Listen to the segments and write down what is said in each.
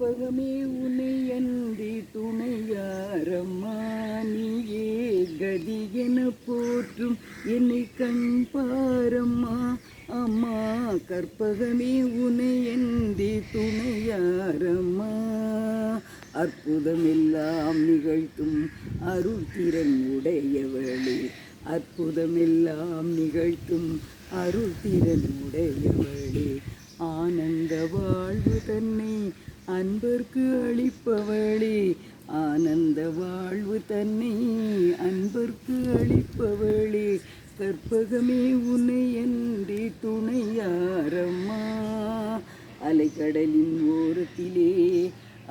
கற்பகமே உனை அன்றி துணையாரம்மா நீயே கதி என போற்றும் என்னை கண் பாரம்மா அம்மா கற்பகமே உனை அன்றி துணையாரம்மா அற்புதமெல்லாம் நிகழ்த்தும் அருள் திறன் உடையவளே அற்புதமெல்லாம் நிகழ்த்தும் அருள் திறன் உடையவளே ஆனந்த வாழ்வு தன்னை அன்பர்க்கு அளிப்பவளே ஆனந்த வாழ்வு தன்னை அன்பர்க்கு அளிப்பவளே கற்பகமே உன்னை அன்றி துணையாரம்மா அலைக்கடலின் ஓரத்திலே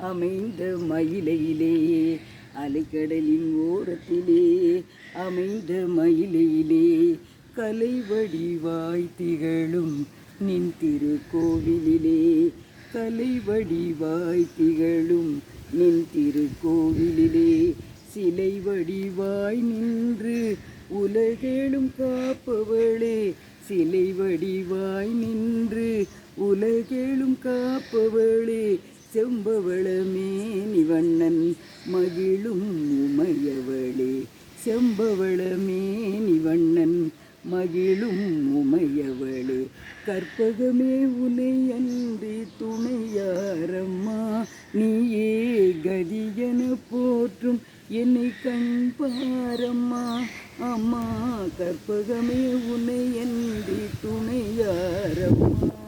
அமைந்த மயிலையிலே அலைக்கடலின் ஓரத்திலே அமைந்த மயிலையிலே கலை வடிவாய் திகழும் நின் திருக்கோவிலிலே கலை வடிவாய் திகழும் நின் திருக்கோவிலிலே சிலை வடிவாய் நின்று உலகேழும் காப்பவளே சிலை வடிவாய் நின்று உலகேழும் காப்பவளே செம்பவளமே நிவண்ணன் மகிழும் உமையவளே செம்பவளமே நிவண்ணன் மகிழும் உமையவளே கற்பகமே உனை அன்றி துணையாரம்மா நீயே கதியென போற்றும் என்னை கண் பாரம்மா அம்மா கற்பகமே உனை அன்றி துணையாரம்மா.